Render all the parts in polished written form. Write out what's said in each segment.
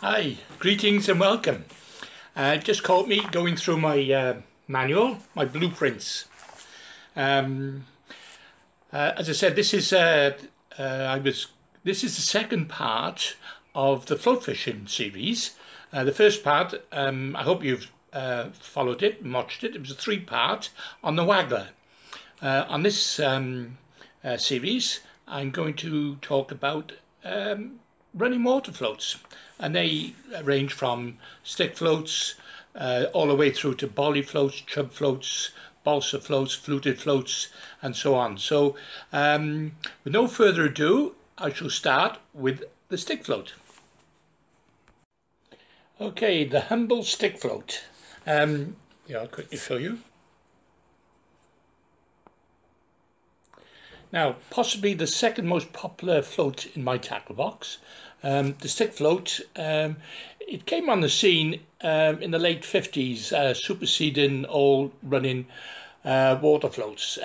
Hi, greetings and welcome. Just caught me going through my manual, my blueprints. As I said, this is the second part of the float fishing series. The first part, I hope you've followed it and watched it. It was a three-part on the waggler. On this series, I'm going to talk about running water floats, and they range from stick floats all the way through to bolly floats, chub floats, balsa floats, fluted floats, and so on. So with no further ado, I shall start with the stick float. Okay, the humble stick float. I'll quickly show you. Now, possibly the second most popular float in my tackle box, the stick float. It came on the scene in the late 50s, superseding all running water floats.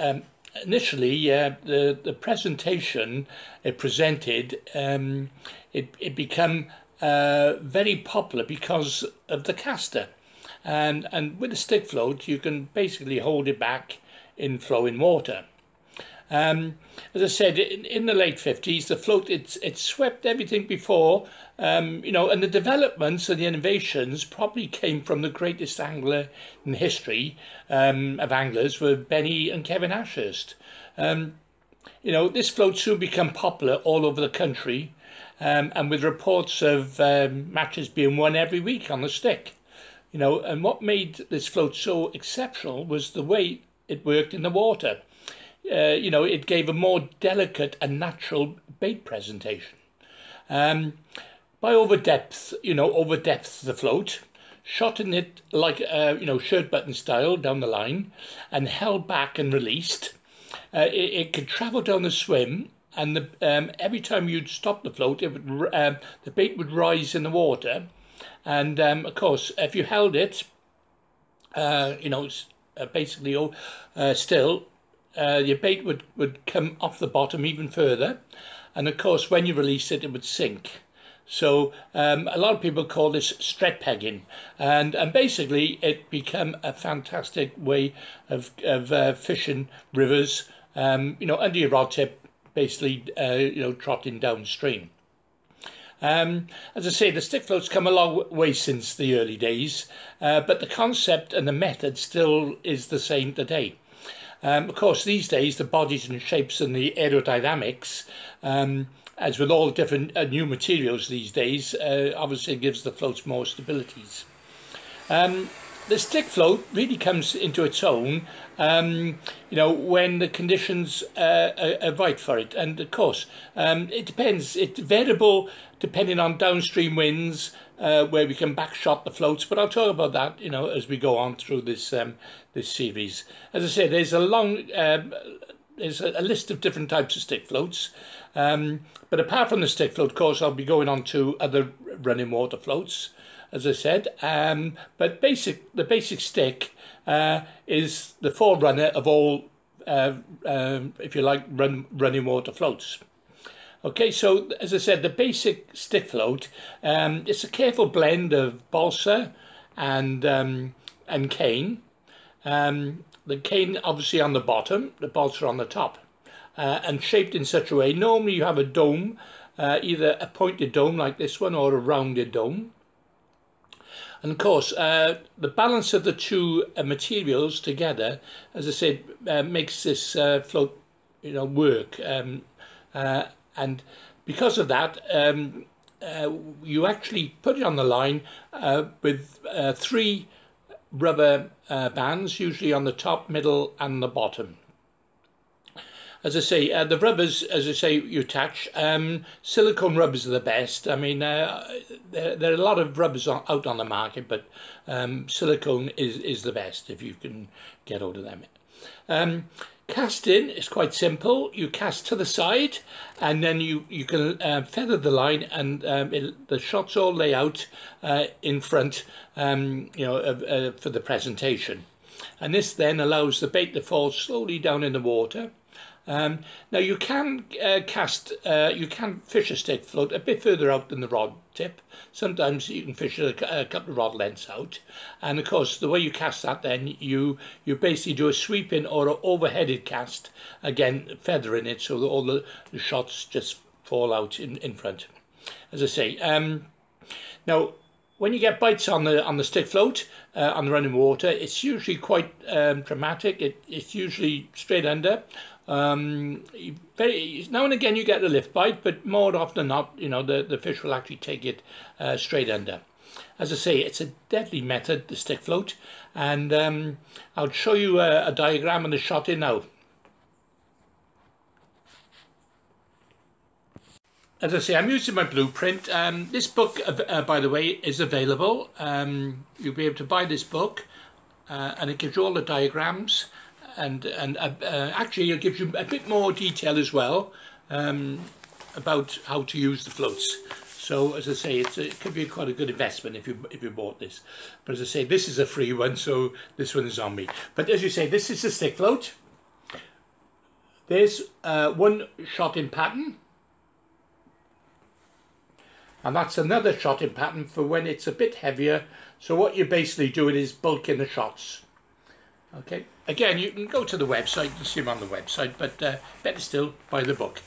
Initially, the presentation it presented, it became very popular because of the caster. And with a stick float, you can basically hold it back in flowing water. As I said, in the late 50s, the float, it swept everything before, and the developments and the innovations probably came from the greatest angler in history of anglers were Benny and Kevin Ashurst. This float soon became popular all over the country, and with reports of matches being won every week on the stick. And what made this float so exceptional was the way it worked in the water. It gave a more delicate and natural bait presentation. By over depth the float, shot in it like, shirt button style down the line, and held back and released. It could travel down the swim, and every time you'd stop the float, the bait would rise in the water. And of course, if you held it, still, your bait would come off the bottom even further, and of course when you release it, it would sink. So a lot of people call this stret pegging, and basically it became a fantastic way of fishing rivers, under your rod tip, basically trotting downstream. As I say, the stick float's come a long way since the early days, but the concept and the method still is the same today. Of course, these days, the bodies and shapes and the aerodynamics, as with all different new materials these days, obviously gives the floats more stabilities. The stick float really comes into its own, when the conditions are right for it. And of course, it depends. It's variable depending on downstream winds, where we can backshot the floats. But I'll talk about that, as we go on through this this series. As I said, there's there's a list of different types of stick floats. But apart from the stick float, of course, I'll be going on to other running water floats, as I said. But the basic stick is the forerunner of all, if you like, running water floats. Okay, so as I said, the basic stick float, it's a careful blend of balsa and cane. The cane obviously on the bottom, the balsa on the top, and shaped in such a way. Normally you have a dome, either a pointed dome like this one or a rounded dome. And of course, the balance of the two materials together, as I said, makes this float, work. And because of that, you actually put it on the line with 3 rubber bands, usually on the top, middle, and the bottom. As I say, the rubbers, as I say, you attach. Silicone rubbers are the best. I mean, there are a lot of rubbers out on the market, but silicone is the best if you can get hold of them. Casting is quite simple. You cast to the side, and then you can feather the line, and the shots all lay out in front, for the presentation. And this then allows the bait to fall slowly down in the water, Now you can you can fish a stick float a bit further out than the rod tip. Sometimes you can fish a couple of rod lengths out, and of course the way you cast that, then you basically do a sweeping or an overheaded cast, again feathering it so that all the shots just fall out in front. As I say, now when you get bites on the stick float on the running water, it's usually quite dramatic. It's usually straight under. Now and again you get a lift bite, but more often than not, you know, the fish will actually take it straight under. As I say, it's a deadly method, the stick float, and I'll show you a diagram and a shot in now. As I say, I'm using my blueprint. This book, by the way, is available. You'll be able to buy this book, and it gives you all the diagrams, and actually it gives you a bit more detail as well about how to use the floats. So as I say, it could be quite a good investment if you bought this. But as I say, this is a free one, so this one is on me. But as you say, this is the stick float. There's one shot in pattern. And that's another shot in pattern for when it's a bit heavier. So what you're basically doing is bulking the shots. Okay. Again, you can go to the website and see them on the website, but better still, buy the book.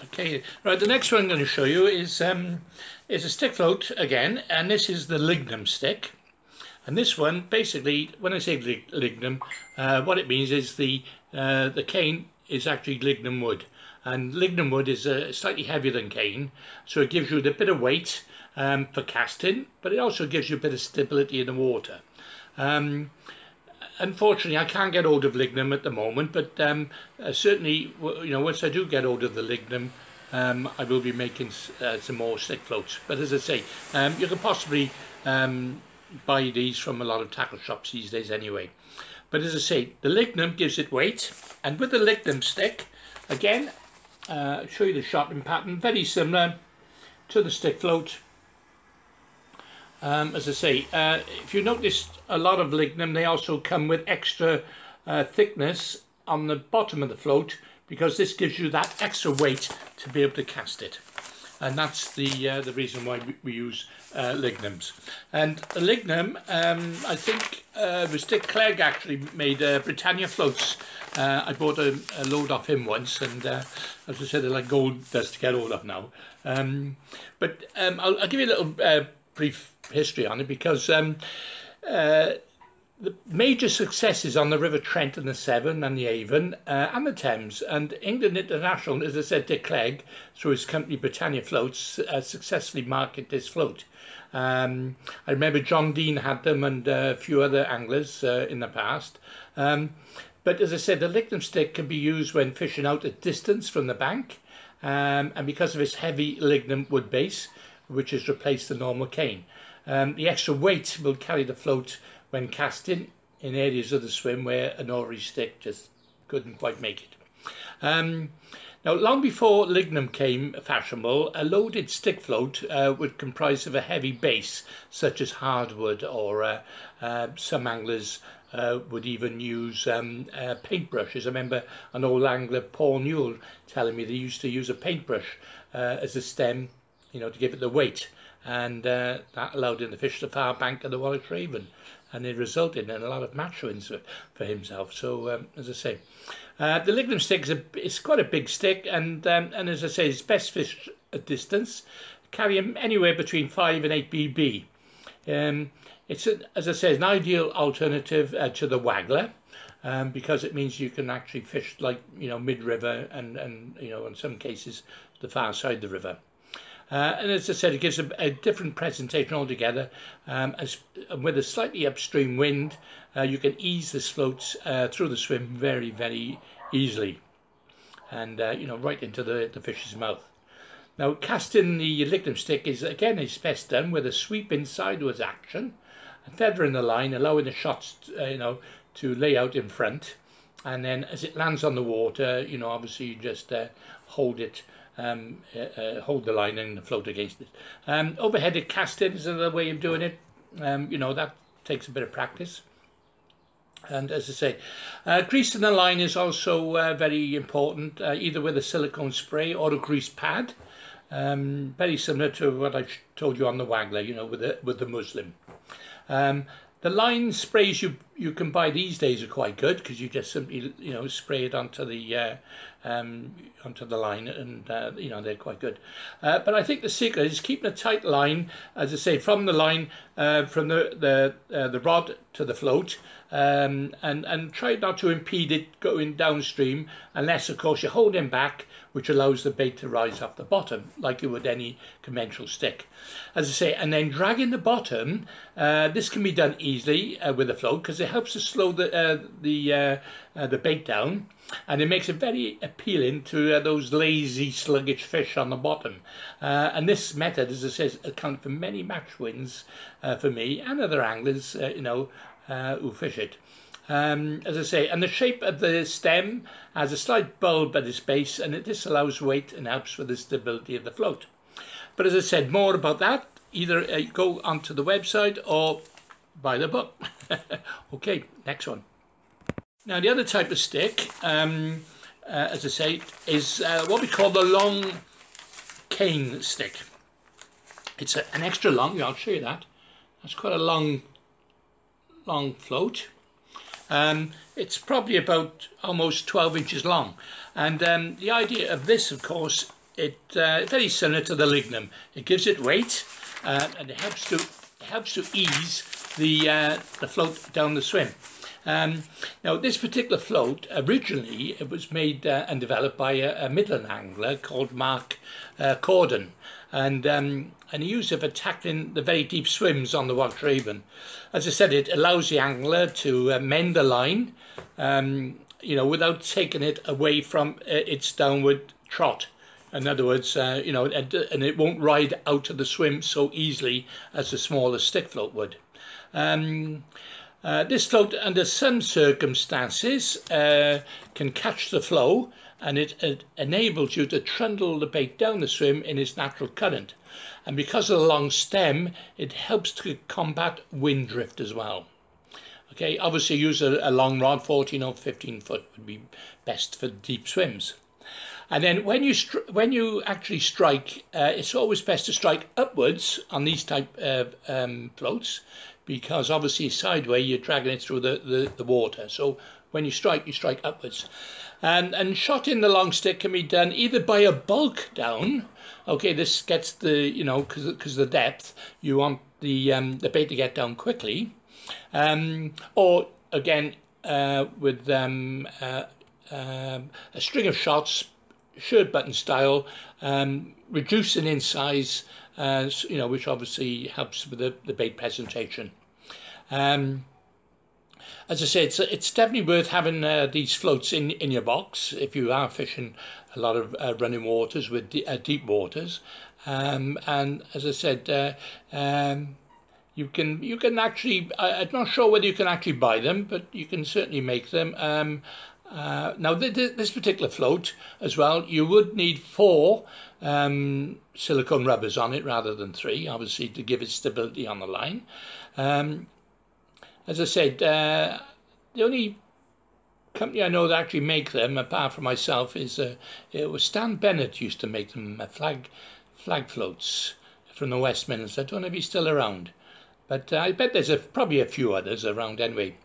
Okay. Right. The next one I'm going to show you is a stick float again, and this is the lignum stick. And this one, basically, when I say lignum, what it means is the cane is actually lignum wood. And lignum wood is slightly heavier than cane, so it gives you a bit of weight for casting, but it also gives you a bit of stability in the water. Unfortunately, I can't get hold of lignum at the moment, but certainly, you know, once I do get hold of the lignum, I will be making some more stick floats. But as I say, you can possibly buy these from a lot of tackle shops these days anyway. But as I say, the lignum gives it weight, and with the lignum stick, again, I'll show you the shot in pattern, very similar to the stick float. As I say, if you notice, a lot of lignum, they also come with extra thickness on the bottom of the float, because this gives you that extra weight to be able to cast it. And that's the reason why we use lignums. And the lignum, I think it was Dick Clegg actually made Britannia floats. I bought a load off him once, and as I said, they're like gold dust to get hold of now. But I'll give you a little brief history on it, because the major successes on the River Trent and the Severn and the Avon and the Thames, and England International, as I said, Dick Clegg, through his company Britannia Floats, successfully marketed this float. I remember John Dean had them, and a few other anglers in the past. But as I said, the lignum stick can be used when fishing out at distance from the bank, and because of its heavy lignum wood base, which has replaced the normal cane. The extra weight will carry the float when casting in areas of the swim where an ordinary stick just couldn't quite make it. Now, long before lignum came fashionable, a loaded stick float would comprise of a heavy base, such as hardwood, or some anglers would even use paintbrushes. I remember an old angler, Paul Newell, telling me they used to use a paintbrush as a stem, you know, to give it the weight, and that allowed him to fish the far bank of the Wallace Raven, and it resulted in a lot of match wins for himself. So as I say, the lignum stick is quite a big stick, and as I say, it's best fished at distance, carrying anywhere between 5 and 8 BB. It's as I say, an ideal alternative to the waggler, because it means you can actually fish, like, you know, mid-river, and you know, in some cases the far side of the river. And as I said, it gives a different presentation altogether. With a slightly upstream wind, you can ease this floats through the swim very, very easily, and you know, right into the fish's mouth. Now, casting the lignum stick is best done with a sweeping sideways action, and feathering the line, allowing the shots you know, to lay out in front, and then as it lands on the water, you know, obviously you just hold it. Hold the line and float against it. Overheaded casting is another way of doing it. You know, that takes a bit of practice. And as I say, greasing the line is also very important, either with a silicone spray or a grease pad. Very similar to what I told you on the Waggler, you know, with the Muslim. The line sprays you can buy these days are quite good, because you just simply, you know, spray it onto the line, and you know, they're quite good. But I think the secret is keeping a tight line, as I say, from the line, from the rod to the float, and try not to impede it going downstream, unless of course you're holding back, which allows the bait to rise off the bottom like you would any conventional stick. As I say, and then dragging the bottom, this can be done easily with the float, because it helps to slow the bait down, and it makes it very appealing to those lazy, sluggish fish on the bottom. And this method, as I say, accounts for many match wins for me and other anglers, you know, who fish it. As I say, and the shape of the stem has a slight bulb at its base, and this allows weight and helps with the stability of the float. But as I said, more about that, either go onto the website or buy the book. Okay, next one. Now the other type of stick, as I say, is what we call the long cane stick. It's an extra long, I'll show you that. That's quite a long float. It's probably about almost 12 inches long, and the idea of this, of course, it's very similar to the lignum. It gives it weight, and it helps to ease the float down the swim. Now this particular float, originally it was made and developed by a Midland angler called Mark Corden, and he used it for tackling the very deep swims on the Wash Raven. As I said, it allows the angler to mend the line, you know, without taking it away from its downward trot. In other words, you know, and it won't ride out of the swim so easily as a smaller stick float would. This float, under some circumstances, can catch the flow, and it enables you to trundle the bait down the swim in its natural current. And because of the long stem, it helps to combat wind drift as well. Okay, obviously use a long rod, 14 or 15 foot would be best for deep swims. And then when you actually strike, it's always best to strike upwards on these type of floats, because obviously sideways you're dragging it through the water. So when you strike upwards. And shotting the long stick can be done either by a bulk down. Okay, this gets the, you know, because the depth, you want the bait to get down quickly. Or again, with a string of shots, shirt button style, reducing in size, you know, which obviously helps with the bait presentation. As I said, it's definitely worth having these floats in your box if you are fishing a lot of running waters with deep waters. And as I said, you can actually, I'm not sure whether you can actually buy them, but you can certainly make them. Now this particular float as well, you would need 4 silicone rubbers on it rather than 3, obviously, to give it stability on the line. As I said, the only company I know that actually make them, apart from myself, is it was Stan Bennett used to make them, flag floats from the West Midlands. I don't know if he's still around, but I bet there's probably a few others around anyway.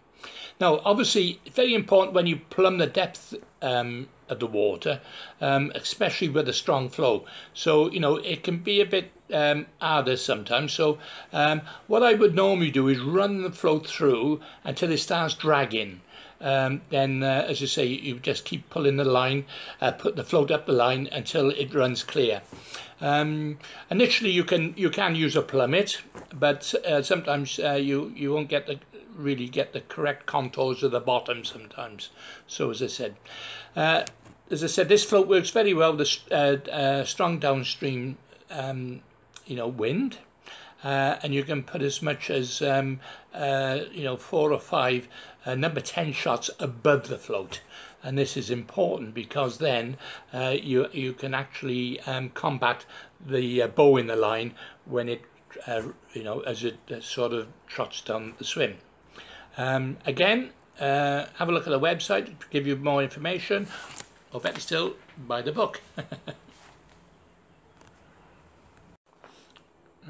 Now, obviously, it's very important when you plumb the depth of the water, especially with a strong flow. So, you know, it can be a bit harder sometimes. So what I would normally do is run the float through until it starts dragging. Then, as you say, you just keep pulling the line, put the float up the line until it runs clear. Initially, you can use a plummet, but sometimes you won't really get the correct contours of the bottom sometimes. So as I said, this float works very well with strong downstream, you know, wind, and you can put as much as you know, 4 or 5 number 10 shots above the float. And this is important because then you can actually combat the bow in the line when it you know, as it sort of trots down the swim. Again, have a look at the website to give you more information, or better still, buy the book.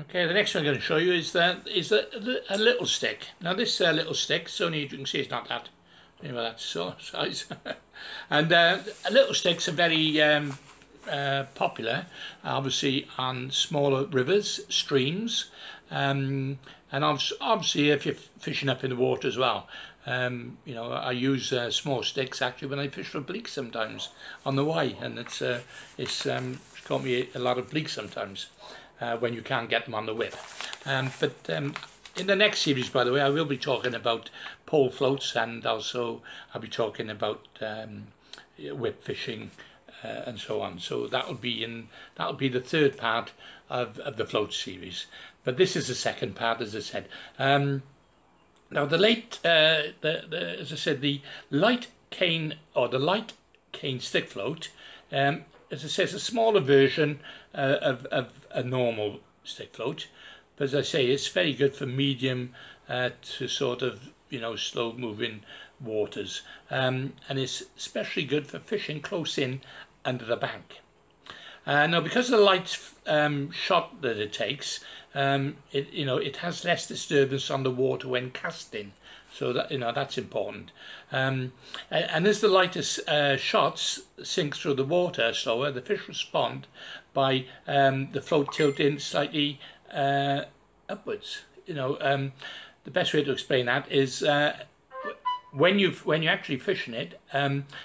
Okay, the next one I'm going to show you is a little stick. Now this little stick, it's only, you can see it's not that, anyway, that's so size. And little sticks are very popular, obviously on smaller rivers, streams, and obviously if you're fishing up in the water as well. You know, I use small sticks actually when I fish for bleak sometimes on the Wye, and it's caught me a lot of bleak sometimes. When you can't get them on the whip. But in the next series, by the way, I will be talking about pole floats, and also I'll be talking about whip fishing and so on. So that'll be the third part of the float series. But this is the second part, as I said. Now the as I said, the light cane, or the light cane stick float, as I say, it's a smaller version of a normal stick float, but as I say, it's very good for medium to sort of, you know, slow moving waters, and it's especially good for fishing close in under the bank. Now, because of the light shot that it takes, it has less disturbance on the water when casting. So that, that's important. And as the lightest shots sink through the water slower, the fish respond by the float tilting slightly upwards. The best way to explain that is when you're actually fishing it,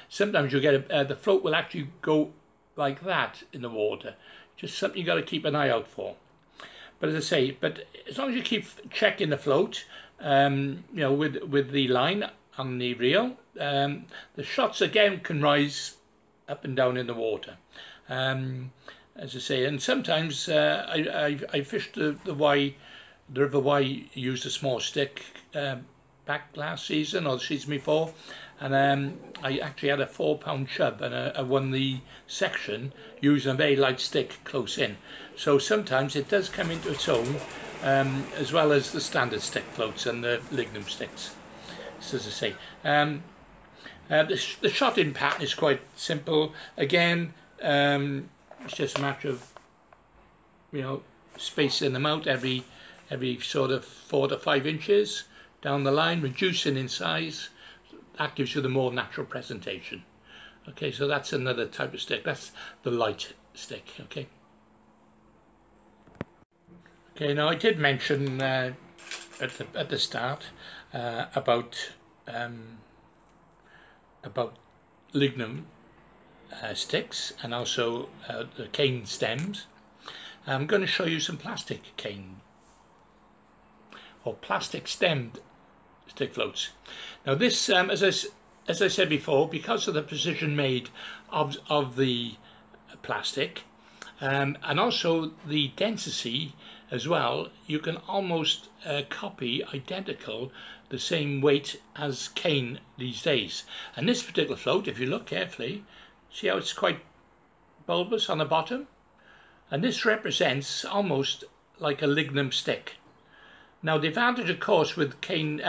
sometimes you get the float will actually go like that in the water. Just something you got to keep an eye out for. But as I say, as long as you keep checking the float, with the line on the reel, the shots again can rise up and down in the water. As I say, and sometimes I fished the River Wye, used a small stick back last season or the season before, and I actually had a 4-pound chub, and I won the section using a very light stick close in. So sometimes it does come into its own, as well as the standard stick floats and the lignum sticks. So as I say, the shot-in pattern is quite simple. Again, it's just a matter of spacing them out every sort of 4 to 5 inches down the line, reducing in size. That gives you the more natural presentation. Okay, so that's another type of stick. That's the light stick. Okay, now I did mention at the start about lignum sticks, and also the cane stems. I'm going to show you some plastic cane or plastic stemmed stick floats. Now this, as I said before, because of the precision made of the plastic, and also the density as well, you can almost copy identical the same weight as cane these days. And this particular float, if you look carefully, see how it's quite bulbous on the bottom, and this represents almost like a lignum stick. Now the advantage, of course, with cane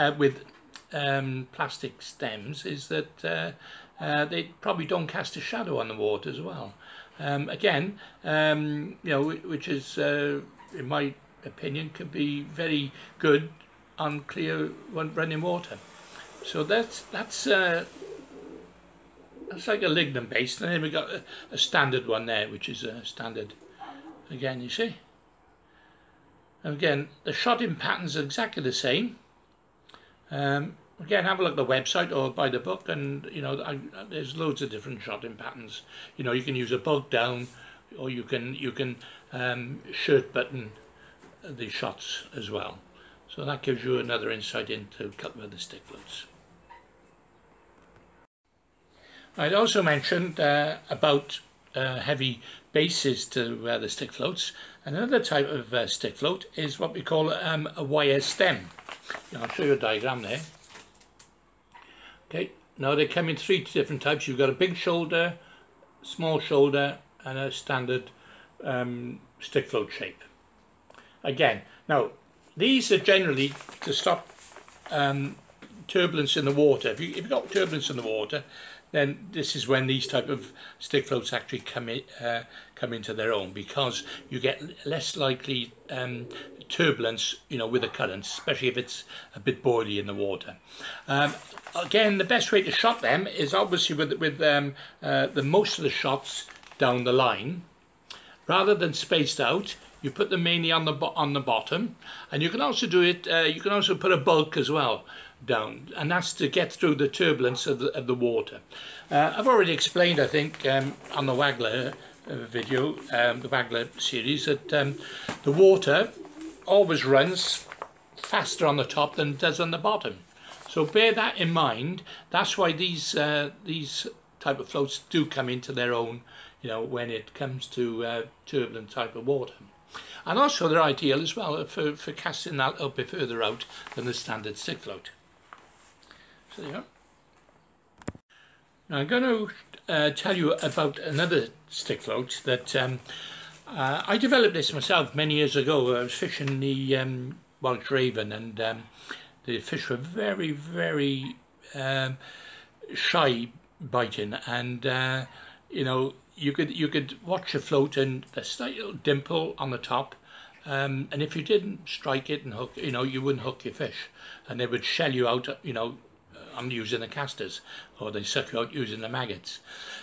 plastic stems is that they probably don't cast a shadow on the water as well. Again, which is, in my opinion, could be very good on clear running water. So that's like a lignum based, and then we got a standard one there, which is a standard. Again, you see. And again, the shot-in patterns are exactly the same. Again, have a look at the website or buy the book, and there's loads of different shot-in patterns. You can use a bug down, or you can shirt button the shots as well. So that gives you another insight into a couple of the stick floats. I'd also mentioned about heavy bases to the stick floats. Another type of stick float is what we call a wire stem. I'll show you a diagram there. Okay, now they come in 3 different types. You've got a big shoulder, small shoulder, and a standard stick float shape. Again, now these are generally to stop turbulence in the water. If you've got turbulence in the water, then this is when these type of stick floats actually come into their own, because you get less likely turbulence, you know, with the currents, especially if it's a bit boily in the water. Again, the best way to shot them is obviously with the most of the shots down the line, rather than spaced out. You put them mainly on the bottom, and you can also do it. You can also put a bulk as well down, and that's to get through the turbulence of the water. I've already explained, I think, on the Waggler video, the Waggler series, that the water always runs faster on the top than it does on the bottom. So bear that in mind. That's why these type of floats do come into their own, you know, when it comes to turbulent type of water. And also they're ideal as well for casting that a bit further out than the standard stick float. So there you go. Now I'm going to tell you about another stick float that I developed this myself many years ago. I was fishing the Welsh Raven, and the fish were very, very shy biting, and you know, you could watch a float and a slight little dimple on the top, and if you didn't strike it and hook, you know, you wouldn't hook your fish, and they would shell you out, you know, on using the casters, or they suck you out using the maggots.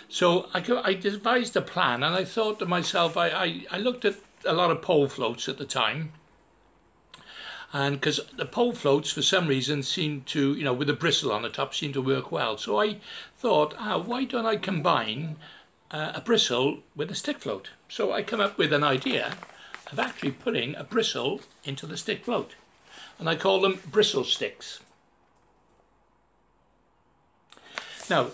So I devised a plan, and I thought to myself, I looked at a lot of pole floats at the time, and because the pole floats for some reason seem to, you know, with a bristle on the top, seem to work well. So I thought, why don't I combine a bristle with a stick float? So I come up with an idea of actually putting a bristle into the stick float, and I call them bristle sticks. Now,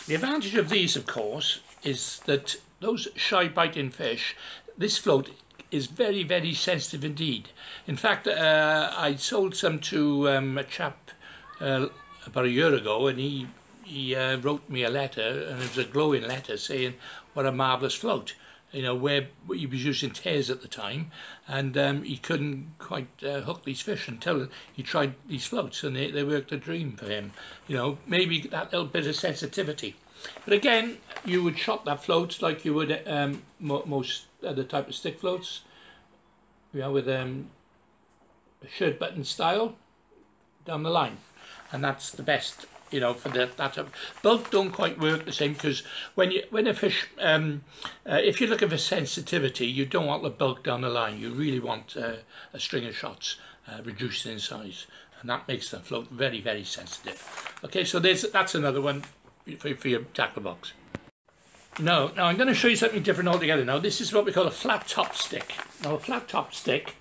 the advantage of these, of course, is that those shy biting fish, this float is very, very sensitive indeed. In fact, I sold some to a chap about a year ago, and he wrote me a letter, and it was a glowing letter saying what a marvellous float. You know, where he was using tears at the time, and he couldn't quite hook these fish until he tried these floats, and they worked a dream for him. You know, maybe that little bit of sensitivity. But again, you would shot that float like you would most other type of stick floats, you know, with a shirt button style down the line, and that's the best. You know, for that bulk don't quite work the same, because when a fish, if you're looking for sensitivity, you don't want the bulk down the line. You really want a string of shots reduced in size, and that makes the float very, very sensitive. Okay, so that's another one for your tackle box. Now I'm going to show you something different altogether. Now this is what we call a flat top stick. Now a flat top stick,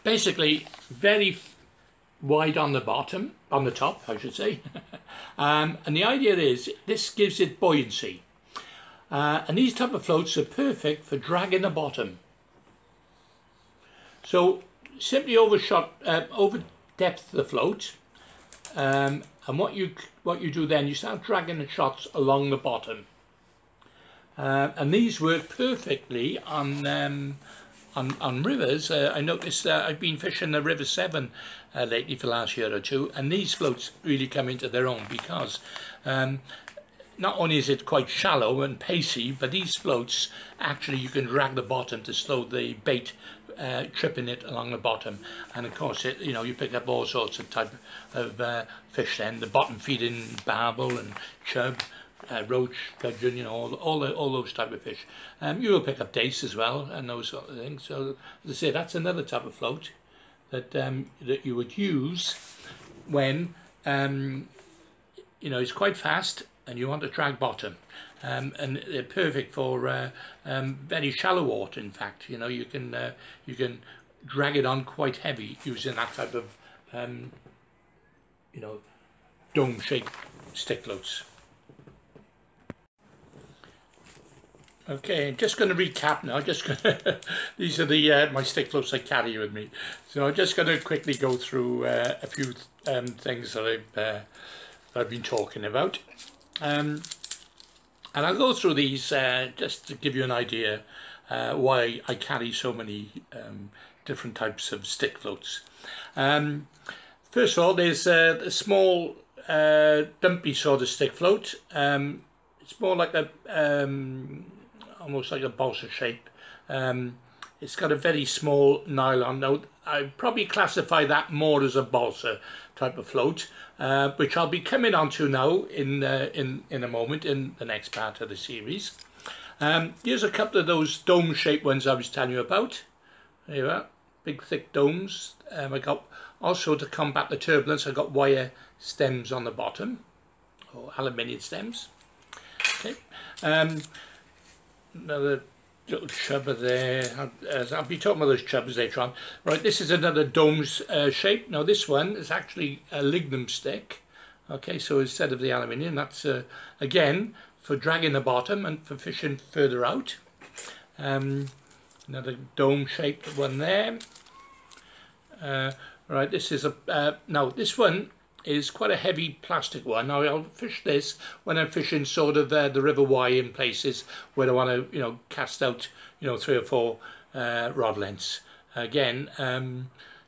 basically very wide on the bottom, on the top I should say, and the idea is this gives it buoyancy, and these type of floats are perfect for dragging the bottom. So simply over depth the float, and what you do then, you start dragging the shots along the bottom, and these work perfectly on rivers. I noticed I've been fishing the River Severn lately for the last year or two, and these floats really come into their own, because not only is it quite shallow and pacey, but these floats actually you can drag the bottom to slow the bait tripping it along the bottom, and of course you know, you pick up all sorts of type of fish then, the bottom feeding barbel and chub, roach, gudgeon, you know, all those type of fish. You will pick up dace as well, and those sort of things. So as I say, that's another type of float that that you would use when you know, it's quite fast and you want to drag bottom, and they're perfect for very shallow water. In fact, you know, you can drag it on quite heavy using that type of you know, dome-shaped stick floats. Okay, I'm just going to recap now. These are the my stick floats I carry with me. So I'm just going to quickly go through a few things that I've been talking about, and I'll go through these just to give you an idea why I carry so many different types of stick floats. First of all, there's a small dumpy sort of stick float. It's more like a almost like a balsa shape. It's got a very small nylon. Now, I'd probably classify that more as a balsa type of float, which I'll be coming on to now in a moment in the next part of the series. Here's a couple of those dome-shaped ones I was telling you about. There you are, big thick domes. I got also, to combat the turbulence, I got wire stems on the bottom, or aluminium stems. Okay, another little chubber there. I'll be talking about those chubbers later on. Right, this is another dome's shape. Now this one is actually a lignum stick. Okay, so instead of the aluminium, that's again for dragging the bottom and for fishing further out. Another dome-shaped one there. Right, this is a now this one is quite a heavy plastic one. Now I'll fish this when I'm fishing sort of the River Wye in places where I want to cast out 3 or 4 rod lengths. Again,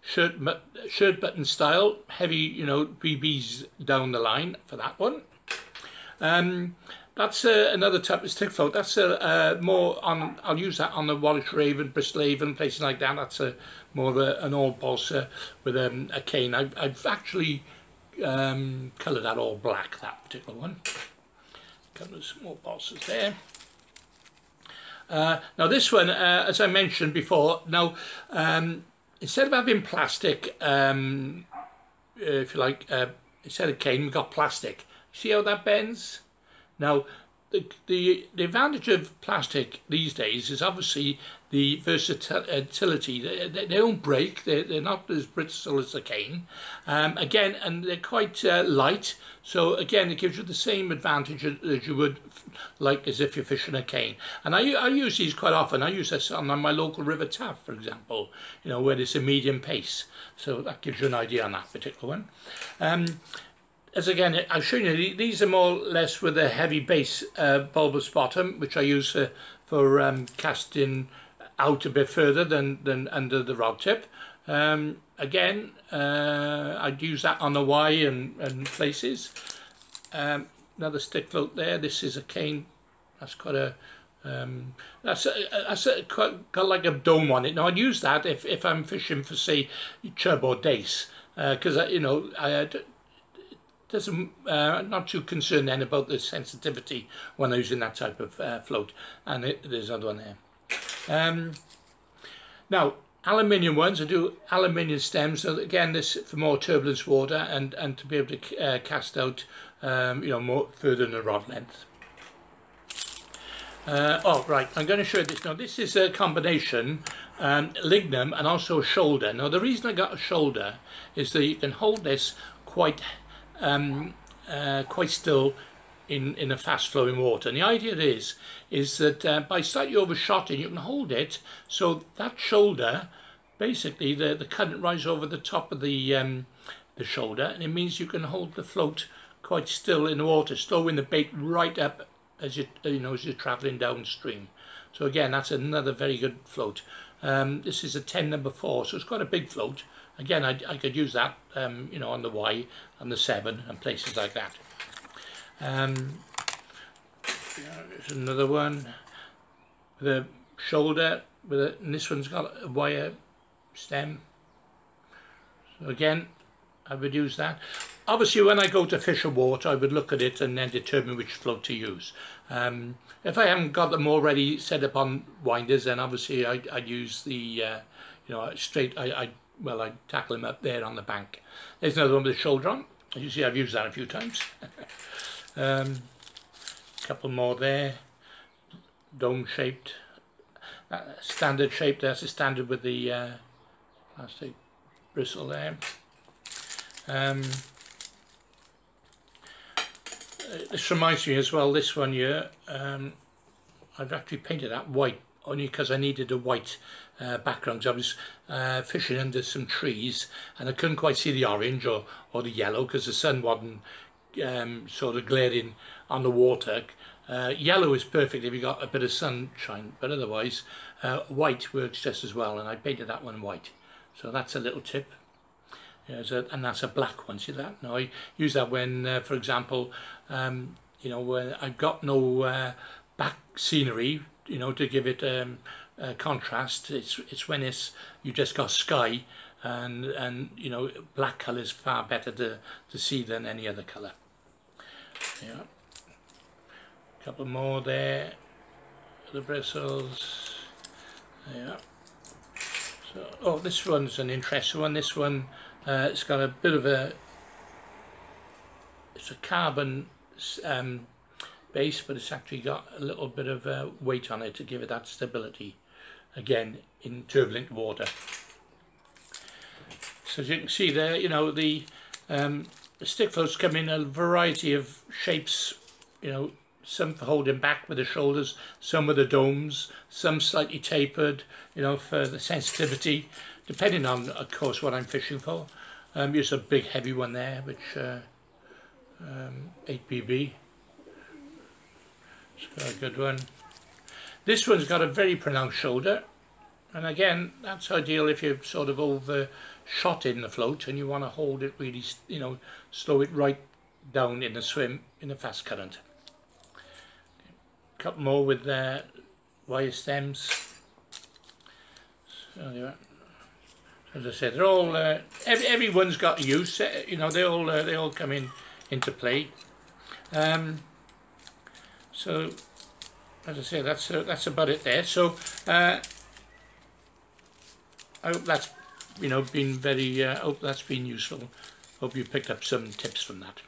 shirt button style, heavy BBs down the line for that one. That's another type of stick float. That's more on. I'll use that on the Wallich Raven, Bristol Avon, places like that. That's more of an old balsa with a cane. I've actually coloured that all black, that particular one. A couple of small balsas there. Now this one, as I mentioned before, now instead of having plastic, if you like, instead of cane, we've got plastic. See how that bends? Now, the advantage of plastic these days is obviously the versatility. They don't break. They're not as brittle as a cane. Again, and they're quite light. So again, it gives you the same advantage as you would like as if you're fishing a cane. And I use these quite often. I use this on my local River Taff, for example, where it's a medium pace. So that gives you an idea on that particular one. As again, I've shown you, these are more or less with a heavy base bulbous bottom, which I use for casting out a bit further than under the rod tip. Again, I'd use that on the Wye and places. Another stick float there. This is a cane. That's quite a got like a dome on it. Now I'd use that if I'm fishing for, say, chub or dace, because not too concerned then about the sensitivity when I'm using that type of float. And there's another one there. Now, aluminium ones, I do aluminium stems. So again, this for more turbulence water and to be able to cast out, more further than the rod length. Oh, right, I'm going to show you this now. This is a combination lignum and also a shoulder. Now, the reason I got a shoulder is that you can hold this quite still in a fast flowing water. And the idea is that by slightly overshotting, you can hold it so that shoulder, basically the current rises over the top of the shoulder, and it means you can hold the float quite still in the water, slowing the bait right up as you're travelling downstream. So again, that's another very good float. This is a 10 number 4, so it's quite a big float. Again, I could use that, on the Y and the 7 and places like that. There's another one with a shoulder, and this one's got a wire stem. So again, I would use that. Obviously, when I go to fish a water, I would look at it and then determine which float to use. If I haven't got them already set up on winders, then obviously I'd use the, straight. I tackle them up there on the bank. There's another one with a shoulder on. As you see, I've used that a few times. A couple more there. Dome shaped. Standard shape. That's a standard with the plastic bristle there. This reminds me as well, this one here, I've actually painted that white only because I needed a white background. I was fishing under some trees and I couldn't quite see the orange or the yellow because the sun wasn't sort of glaring on the water. Yellow is perfect if you got a bit of sunshine, but otherwise white works just as well, and I painted that one white. So that's a little tip. Yeah, and that's a black one. See that? No, I use that when, for example, you know, when I've got no back scenery, you know, to give it contrast. It's when you just got sky, and you know, black colour is far better to see than any other colour. Yeah, a couple more there. The bristles. Yeah. So, oh, this one's an interesting one. This one, it's got a bit of it's a carbon base, but it's actually got a little bit of weight on it to give it that stability, again, in turbulent water. So as you can see there, you know, the stick floats come in a variety of shapes, you know, some for holding back with the shoulders, some with the domes, some slightly tapered, you know, for the sensitivity, depending on, of course, what I'm fishing for. Here's a big heavy one there, which 8BB. It's got a good one. This one's got a very pronounced shoulder, and again, that's ideal if you're sort of overshot in the float and you want to hold it really, you know, slow it right down in the swim in a fast current. A couple more with wire stems. So there are. As I said, they're all everyone's got use. You know, they all come into play. So as I say, that's about it there. So I hope that's, you know, been very. I hope that's been useful. Hope you picked up some tips from that.